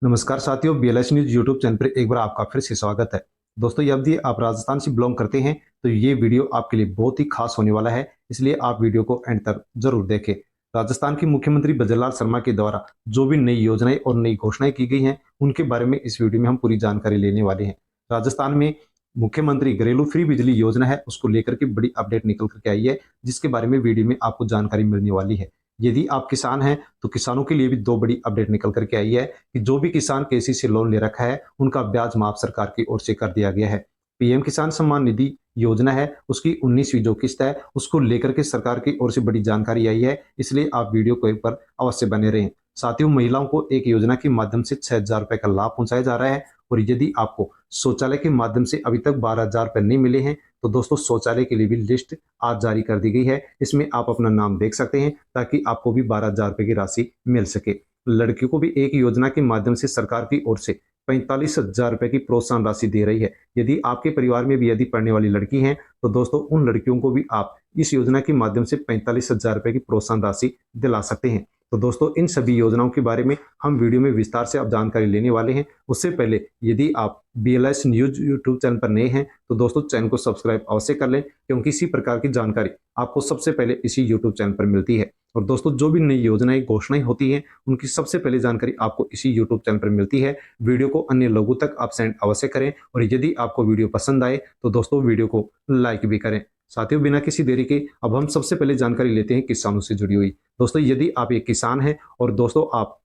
नमस्कार साथियों, BLS news YouTube channel पर एक बार आपका फिर से स्वागत है। दोस्तों, यदि आप राजस्थान से बिलोंग करते हैं तो ये वीडियो आपके लिए बहुत ही खास होने वाला है, इसलिए आप वीडियो को एंड तक जरूर देखें। राजस्थान के मुख्यमंत्री बजरलाल शर्मा के द्वारा जो भी नई योजनाएं और नई घोषणाएं की गई हैं, उनके बारे में इस वीडियो में हम पूरी जानकारी लेने वाले हैं। राजस्थान में मुख्यमंत्री घरेलू फ्री बिजली योजना है, उसको लेकर के बड़ी अपडेट निकल करके आई है, जिसके बारे में वीडियो में आपको जानकारी मिलने वाली है। यदि आप किसान हैं तो किसानों के लिए भी दो बड़ी अपडेट निकल करके आई है कि जो भी किसान केसी से लोन ले रखा है, उनका ब्याज माफ सरकार की ओर से कर दिया गया है। पीएम किसान सम्मान निधि योजना है, उसकी 19वीं जो किस्त है, उसको लेकर के सरकार की ओर से बड़ी जानकारी आई है, इसलिए आप वीडियो को एक बार अवश्य बने रहें। साथियों, महिलाओं को एक योजना के माध्यम से 6,000 रुपए का लाभ पहुंचाया जा रहा है, और यदि आपको शौचालय के माध्यम से अभी तक 12,000 रुपए नहीं मिले हैं, तो दोस्तों शौचालय के लिए भी लिस्ट आज जारी कर दी गई है। इसमें आप अपना नाम देख सकते हैं ताकि आपको भी 12,000 रुपए की राशि मिल सके। लड़कियों को भी एक योजना के माध्यम से सरकार की ओर से 45,000 रुपए की प्रोत्साहन राशि दे रही है। यदि आपके परिवार में भी यदि पढ़ने वाली लड़की हैं, तो दोस्तों उन लड़कियों को भी आप इस योजना के माध्यम से 45,000 रुपए की प्रोत्साहन राशि दिला सकते हैं। तो दोस्तों, इन सभी योजनाओं के बारे में हम वीडियो में विस्तार से अब जानकारी लेने वाले हैं। उससे पहले यदि आप बीएलएस न्यूज यूट्यूब चैनल पर नए हैं तो दोस्तों चैनल को सब्सक्राइब अवश्य कर लें, क्योंकि इसी प्रकार की जानकारी आपको सबसे पहले इसी यूट्यूब चैनल पर मिलती है। और दोस्तों, जो भी नई योजनाएं घोषणाएं होती हैं, उनकी सबसे पहले जानकारी आपको इसी यूट्यूब चैनल पर मिलती है। वीडियो को अन्य लोगों तक आप सेंड अवश्य करें, और यदि आपको वीडियो पसंद आए तो दोस्तों वीडियो को लाइक भी करें। साथियों, बिना किसी देरी के अब हम सबसे पहले जानकारी लेते हैं किसानों से जुड़ी हुई। दोस्तों, यदि आप एक किसान हैं और दोस्तों आप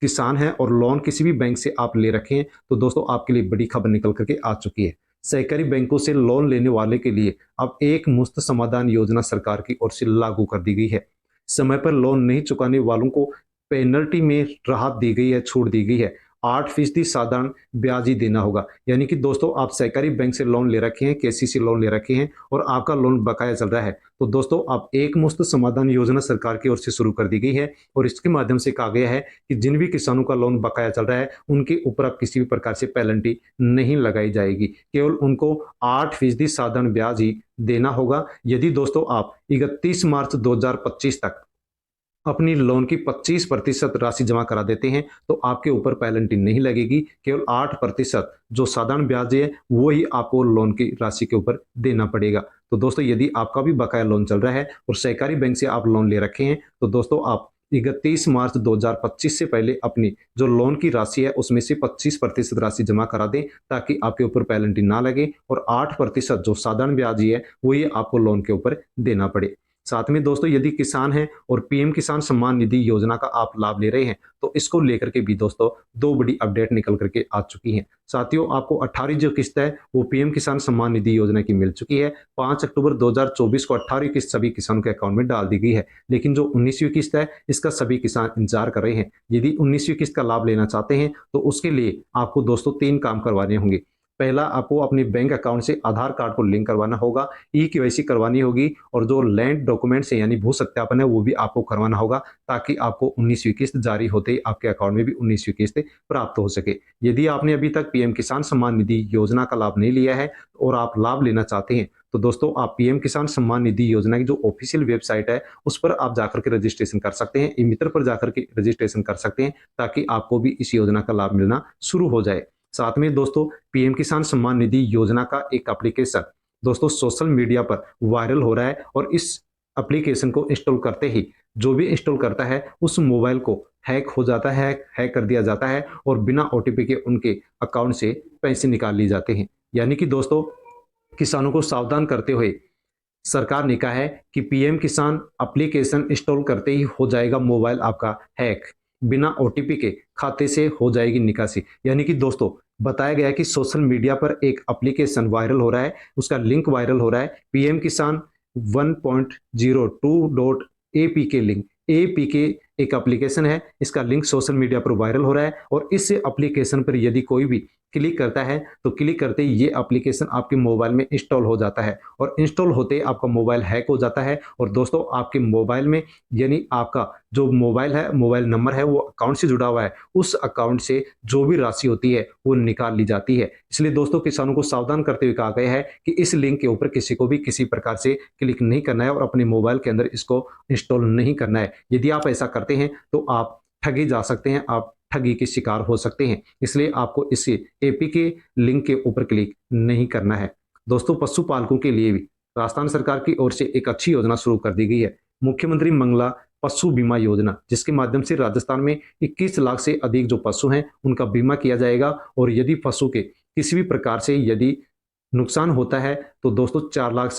किसान हैं और लोन किसी भी बैंक से आप ले रखे हैं, तो दोस्तों आपके लिए बड़ी खबर निकल करके आ चुकी है। सहकारी बैंकों से लोन लेने वाले के लिए अब एक मुफ्त समाधान योजना सरकार की ओर से लागू कर दी गई है। समय पर लोन नहीं चुकाने वालों को पेनल्टी में राहत दी गई है, छूट दी गई है। 8% साधारण ब्याज ही देना होगा। यानी कि दोस्तों, आप सहकारी बैंक से लोन ले रखे हैं, केसीसी लोन ले रखे हैं और आपका लोन बकाया चल रहा है, तो दोस्तों आप एक मुफ्त समाधान योजना सरकार की ओर से शुरू कर दी गई है, और इसके माध्यम से कहा गया है कि जिन भी किसानों का लोन बकाया चल रहा है, उनके ऊपर अब किसी भी प्रकार से पेनल्टी नहीं लगाई जाएगी। केवल उनको 8% साधारण ब्याज ही देना होगा। यदि दोस्तों आप 31 मार्च 2025 तक अपनी लोन की 25% राशि जमा करा देते हैं, तो आपके ऊपर पेनल्टी नहीं लगेगी। केवल 8% जो साधारण ब्याज है वो ही आपको लोन की राशि के ऊपर देना पड़ेगा। तो दोस्तों, यदि आपका भी बकाया लोन चल रहा है और सहकारी बैंक से आप लोन ले रखे हैं, तो दोस्तों आप 31 मार्च 2025 से पहले अपनी जो लोन की राशि है उसमें से 25% राशि जमा करा दें, ताकि आपके ऊपर पेनल्टी ना लगे, और 8% जो साधारण ब्याज है वो ये आपको लोन के ऊपर देना पड़े। साथ में दोस्तों, यदि किसान हैं और पीएम किसान सम्मान निधि योजना का आप लाभ ले रहे हैं, तो इसको लेकर के भी दोस्तों दो बड़ी अपडेट निकल करके आ चुकी हैं। साथियों, आपको 18वीं जो किस्त है वो पीएम किसान सम्मान निधि योजना की मिल चुकी है। 5 अक्टूबर 2024 को 18वीं किस्त सभी किसानों के अकाउंट में डाल दी गई है, लेकिन जो 19वीं किस्त है इसका सभी किसान इंतजार कर रहे हैं। यदि 19वीं किस्त का लाभ लेना चाहते हैं तो उसके लिए आपको दोस्तों 3 काम करवाने होंगे। पहला, आपको अपने बैंक अकाउंट से आधार कार्ड को लिंक करवाना होगा, ई-केवाईसी करवानी होगी, और जो लैंड डॉक्यूमेंट्स है यानी भू सत्यापन है वो भी आपको करवाना होगा, ताकि आपको 19वीं किस्त जारी होते ही आपके अकाउंट में भी 19वीं किस्त प्राप्त हो सके। यदि आपने अभी तक पीएम किसान सम्मान निधि योजना का लाभ नहीं लिया है और आप लाभ लेना चाहते हैं, तो दोस्तों आप पीएम किसान सम्मान निधि योजना की जो ऑफिशियल वेबसाइट है उस पर आप जाकर के रजिस्ट्रेशन कर सकते हैं, ई मित्र पर जाकर के रजिस्ट्रेशन कर सकते हैं, ताकि आपको भी इस योजना का लाभ मिलना शुरू हो जाए। साथ में दोस्तों, पीएम किसान सम्मान निधि योजना का एक एप्लीकेशन दोस्तों सोशल मीडिया पर वायरल हो रहा है, और इस एप्लीकेशन को इंस्टॉल करते ही जो भी इंस्टॉल करता है उस मोबाइल को हैक हो जाता है, हैक कर दिया जाता है, और बिना ओटीपी के उनके अकाउंट से पैसे निकाल लिए जाते हैं। यानी कि दोस्तों, किसानों को सावधान करते हुए सरकार ने कहा है कि पीएम किसान एप्लीकेशन इंस्टॉल करते ही हो जाएगा मोबाइल आपका हैक, बिना ओटीपी के खाते से हो जाएगी निकासी। यानी कि दोस्तों, बताया गया है कि सोशल मीडिया पर एक एप्लीकेशन वायरल हो रहा है, उसका लिंक वायरल हो रहा है, पीएम किसान 1.02.apk लिंक, एपीके एक एप्लीकेशन है, इसका लिंक सोशल मीडिया पर वायरल हो रहा है, और इस एप्लीकेशन पर यदि कोई भी क्लिक करता है तो क्लिक करते ही ये एप्लीकेशन आपके मोबाइल में इंस्टॉल हो जाता है, और इंस्टॉल होते ही आपका मोबाइल हैक हो जाता है, और दोस्तों आपके मोबाइल में यानी आपका जो मोबाइल है, मोबाइल नंबर है वो अकाउंट से जुड़ा हुआ है, उस अकाउंट से जो भी राशि होती है वो निकाल ली जाती है। इसलिए दोस्तों, किसानों को सावधान करते हुए कहा गया है कि इस लिंक के ऊपर किसी को भी किसी प्रकार से क्लिक नहीं करना है और अपने मोबाइल के अंदर इसको इंस्टॉल नहीं करना है। यदि आप ऐसा करते हैं तो आप ठगे जा सकते हैं, आप ठगी के शिकार हो सकते हैं। इसलिए आपको इस एपी के लिंक के ऊपर क्लिक नहीं करना है। दोस्तों, पशुपालकों के लिए भी राजस्थान सरकार की ओर से एक अच्छी योजना शुरू कर दी गई है, मुख्यमंत्री मंगला पशु बीमा योजना, जिसके माध्यम से राजस्थान में 21 लाख से अधिक जो पशु हैं उनका बीमा किया जाएगा। और यदि पशु के किसी भी प्रकार से यदि नुकसान होता है तो दोस्तों 4,000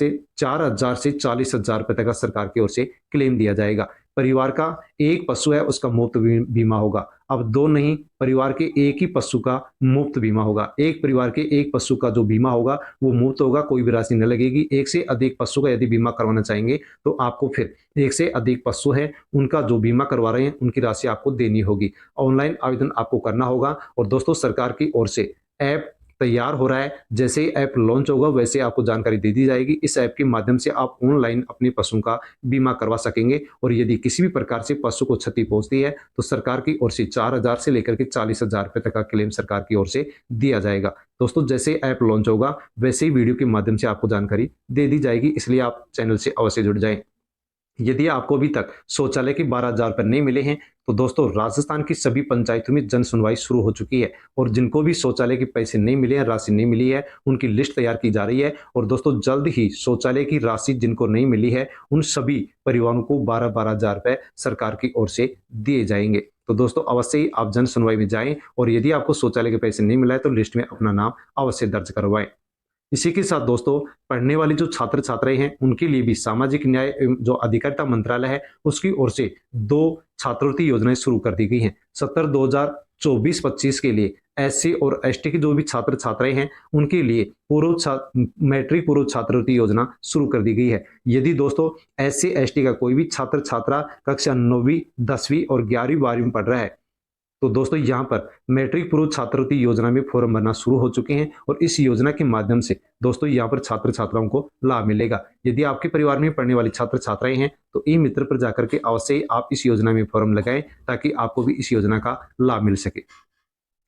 से 40,000 रुपए तक का सरकार की ओर से क्लेम दिया जाएगा। परिवार का एक पशु है उसका मुफ्त बीमा होगा। अब दो नहीं, परिवार के एक ही पशु का मुफ्त बीमा होगा। एक परिवार के एक पशु का जो बीमा होगा वो मुफ्त होगा, कोई भी राशि न लगेगी। एक से अधिक पशु का यदि बीमा करवाना चाहेंगे तो आपको फिर एक से अधिक पशु है उनका जो बीमा करवा रहे हैं उनकी राशि आपको देनी होगी। ऑनलाइन आवेदन आपको करना होगा। और दोस्तों, सरकार की ओर से ऐप तैयार हो रहा है, जैसे ही ऐप लॉन्च होगा वैसे आपको जानकारी दे दी जाएगी। इस ऐप के माध्यम से आप ऑनलाइन अपने पशु का बीमा करवा सकेंगे। और यदि किसी भी प्रकार से पशु को क्षति पहुंचती है तो सरकार की ओर से 4,000 से लेकर के 40,000 रुपए तक का क्लेम सरकार की ओर से दिया जाएगा। दोस्तों, जैसे ऐप लॉन्च होगा वैसे ही वीडियो के माध्यम से आपको जानकारी दे दी जाएगी, इसलिए आप चैनल से अवश्य जुड़ जाएं। यदि आपको अभी तक शौचालय के 12,000 रुपए नहीं मिले हैं तो दोस्तों, राजस्थान की सभी पंचायतों में जन सुनवाई शुरू हो चुकी है। और जिनको भी शौचालय के पैसे नहीं मिले हैं, राशि नहीं मिली है, उनकी लिस्ट तैयार की जा रही है। और दोस्तों, जल्द ही शौचालय की राशि जिनको नहीं मिली है उन सभी परिवारों को 12,000 रुपए सरकार की ओर से दिए जाएंगे। तो दोस्तों, अवश्य ही आप जन सुनवाई में जाएं और यदि आपको शौचालय के पैसे नहीं मिला है तो लिस्ट में अपना नाम अवश्य दर्ज करवाएं। इसी के साथ दोस्तों, पढ़ने वाली जो छात्र छात्राएं हैं उनके लिए भी सामाजिक न्याय एवं जो अधिकारिता मंत्रालय है उसकी ओर से 2 छात्रवृत्ति योजनाएं शुरू कर दी गई हैं। सत्र 2024-25 के लिए एससी और एसटी के जो भी छात्र छात्राएं हैं उनके लिए मैट्रिक पूर्व छात्रवृत्ति योजना शुरू कर दी गई है। यदि दोस्तों एससी एसटी का कोई भी छात्र छात्रा कक्षा 9वीं 10वीं और 11वीं 12वीं में पढ़ रहा है तो दोस्तों यहाँ पर मैट्रिक पूर्व छात्रवृत्ति योजना में फॉर्म भरना शुरू हो चुके हैं। और इस योजना के माध्यम से दोस्तों यहाँ पर छात्र छात्राओं को लाभ मिलेगा। यदि आपके परिवार में पढ़ने वाली छात्र छात्राएं हैं तो ई मित्र पर जाकर के अवश्य ही आप इस योजना में फॉर्म लगाएं ताकि आपको भी इस योजना का लाभ मिल सके।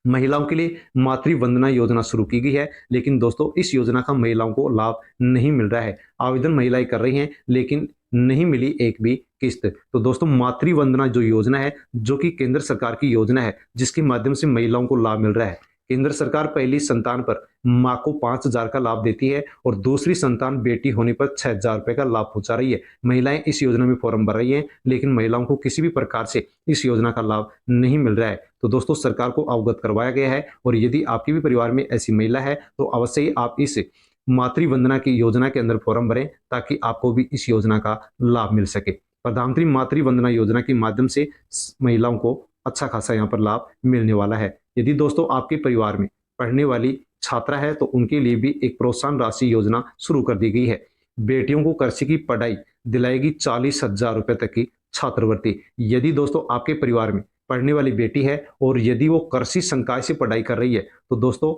महिलाओं के लिए मातृ वंदना योजना शुरू की गई है, लेकिन दोस्तों इस योजना का महिलाओं को लाभ नहीं मिल रहा है। आवेदन महिलाएं कर रही हैं लेकिन नहीं मिली एक भी किस्त। तो दोस्तों, मातृ वंदना जो योजना है जो कि केंद्र सरकार की योजना है जिसके माध्यम से महिलाओं को लाभ मिल रहा है। केंद्र सरकार पहली संतान पर मां को 5,000 का लाभ देती है और दूसरी संतान बेटी होने पर 6,000 रुपए का लाभ पहुंचा रही है। महिलाएं इस योजना में फॉर्म भर रही हैं लेकिन महिलाओं को किसी भी प्रकार से इस योजना का लाभ नहीं मिल रहा है। तो दोस्तों, सरकार को अवगत करवाया गया है और यदि आपके भी परिवार में ऐसी महिला है तो अवश्य ही आप इस मातृ वंदना की योजना के अंदर फॉर्म भरें ताकि आपको भी इस योजना का लाभ मिल सके। प्रधानमंत्री मातृ वंदना योजना के माध्यम से महिलाओं को अच्छा खासा यहाँ पर लाभ मिलने वाला है। यदि दोस्तों आपके परिवार में पढ़ने वाली छात्रा है तो उनके लिए भी एक प्रोत्साहन राशि योजना शुरू कर दी गई है। बेटियों को कृषि की पढ़ाई दिलाएगी 40,000 रुपए तक की छात्रवृत्ति। यदि दोस्तों आपके परिवार में पढ़ने वाली बेटी है और यदि वो कृषि संकाय से पढ़ाई कर रही है तो दोस्तों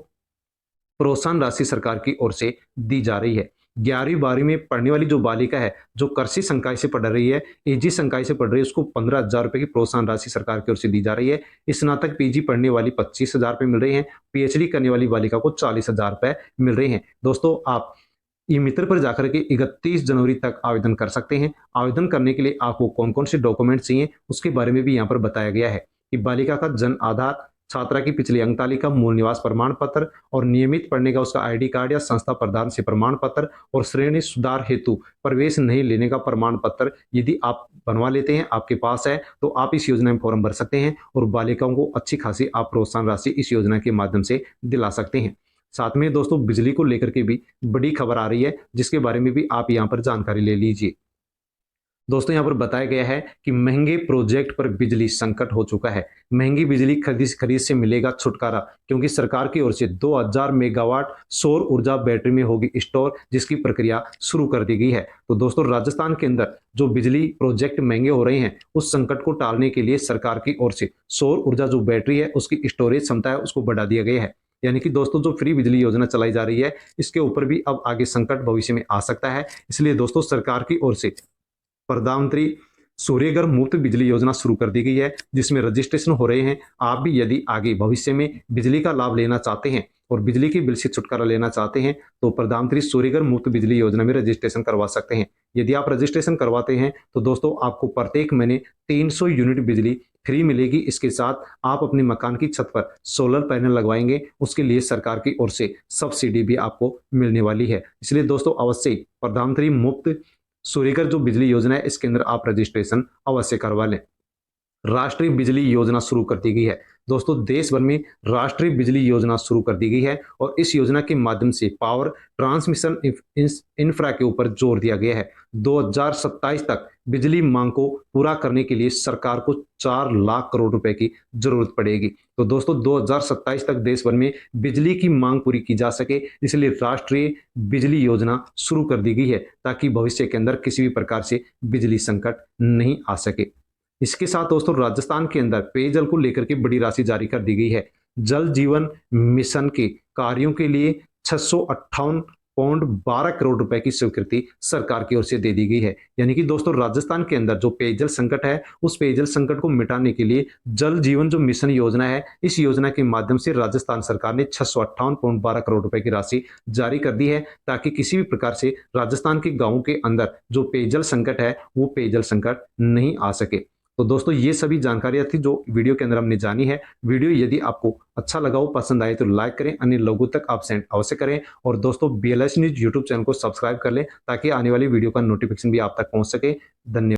प्रोत्साहन राशि सरकार की ओर से दी जा रही है। 11वीं 12वीं में पढ़ने वाली जो बालिका है जो कृषि संकाय से पढ़ रही है, एजी संकाय से पढ़ रही है, उसको 15,000 रुपए की प्रोत्साहन राशि सरकार की ओर से दी जा रही है। स्नातक पीजी पढ़ने वाली 25,000 रुपए मिल रहे हैं। पीएचडी करने वाली बालिका को 40,000 रुपए मिल रहे हैं। दोस्तों, आप ई मित्र पर जाकर के 31 जनवरी तक आवेदन कर सकते हैं। आवेदन करने के लिए आपको कौन कौन से डॉक्यूमेंट चाहिए उसके बारे में भी यहाँ पर बताया गया है कि बालिका का जन्म आधार, छात्रा की पिछली अंक तालिका, मूल निवास प्रमाण पत्र और नियमित पढ़ने का उसका आईडी कार्ड या संस्था प्रदान से प्रमाण पत्र और श्रेणी सुधार हेतु प्रवेश नहीं लेने का प्रमाण पत्र यदि आप बनवा लेते हैं, आपके पास है, तो आप इस योजना में फॉर्म भर सकते हैं और बालिकाओं को अच्छी खासी आप प्रोत्साहन राशि इस योजना के माध्यम से दिला सकते हैं। साथ में दोस्तों बिजली को लेकर के भी बड़ी खबर आ रही है जिसके बारे में भी आप यहाँ पर जानकारी ले लीजिए। दोस्तों, यहाँ पर बताया गया है कि महंगे प्रोजेक्ट पर बिजली संकट हो चुका है। महंगी बिजली खरीद से मिलेगा छुटकारा, क्योंकि सरकार की ओर से 2000 मेगावाट सौर ऊर्जा बैटरी में होगी स्टोर, जिसकी प्रक्रिया शुरू कर दी गई है। तो दोस्तों, राजस्थान के अंदर जो बिजली प्रोजेक्ट महंगे हो रहे हैं उस संकट को टालने के लिए सरकार की ओर से सौर ऊर्जा जो बैटरी है उसकी स्टोरेज क्षमता है उसको बढ़ा दिया गया है। यानी कि दोस्तों जो फ्री बिजली योजना चलाई जा रही है इसके ऊपर भी अब आगे संकट भविष्य में आ सकता है। इसलिए दोस्तों सरकार की ओर से प्रधानमंत्री सूर्यघर मुफ्त बिजली योजना शुरू कर दी गई है, जिसमें रजिस्ट्रेशन हो रहे हैं। आप भी यदि आगे भविष्य में बिजली का लाभ लेना चाहते हैं और बिजली के बिल से छुटकारा लेना चाहते हैं तो प्रधानमंत्री सूर्यघर मुफ्त बिजली योजना में रजिस्ट्रेशन करवा सकते हैं। यदि आप रजिस्ट्रेशन करवाते हैं तो दोस्तों आपको प्रत्येक महीने 300 यूनिट बिजली फ्री मिलेगी। इसके साथ आप अपने मकान की छत पर सोलर पैनल लगवाएंगे, उसके लिए सरकार की ओर से सब्सिडी भी आपको मिलने वाली है। इसलिए दोस्तों अवश्य प्रधानमंत्री मुफ्त सूर्यघर जो बिजली योजना है इसके अंदर आप रजिस्ट्रेशन अवश्य करवा लें। राष्ट्रीय बिजली योजना शुरू कर दी गई है। दोस्तों देश भर में राष्ट्रीय बिजली योजना शुरू कर दी गई है और इस योजना के माध्यम से पावर ट्रांसमिशन इंफ्रा के ऊपर जोर दिया गया है। 2027 तक बिजली मांग को पूरा करने के लिए सरकार को 4 लाख करोड़ रुपए की जरूरत पड़ेगी। तो दोस्तों 2027 तक देश भर में बिजली की मांग पूरी की जा सके, इसलिए राष्ट्रीय बिजली योजना शुरू कर दी गई है ताकि भविष्य के अंदर किसी भी प्रकार से बिजली संकट नहीं आ सके। इसके साथ दोस्तों राजस्थान के अंदर पेयजल को लेकर के बड़ी राशि जारी कर दी गई है। जल जीवन मिशन के कार्यों के लिए 658.12 करोड़ रुपए की स्वीकृति सरकार की ओर से दे दी गई है। यानी कि दोस्तों राजस्थान के अंदर जो पेयजल संकट है उस पेयजल संकट को मिटाने के लिए जल जीवन जो मिशन योजना है, इस योजना के माध्यम से राजस्थान सरकार ने 658.12 करोड़ रुपए की राशि जारी कर दी है ताकि किसी भी प्रकार से राजस्थान के गांवों के अंदर जो पेयजल संकट है वो पेयजल संकट नहीं आ सके। तो दोस्तों ये सभी जानकारियां थी जो वीडियो के अंदर हमने जानी है। वीडियो यदि आपको अच्छा लगा हो, पसंद आए तो लाइक करें, अन्य लोगों तक आप सेंड अवश्य करें और दोस्तों BLS न्यूज यूट्यूब चैनल को सब्सक्राइब कर लें ताकि आने वाली वीडियो का नोटिफिकेशन भी आप तक पहुंच सके। धन्यवाद।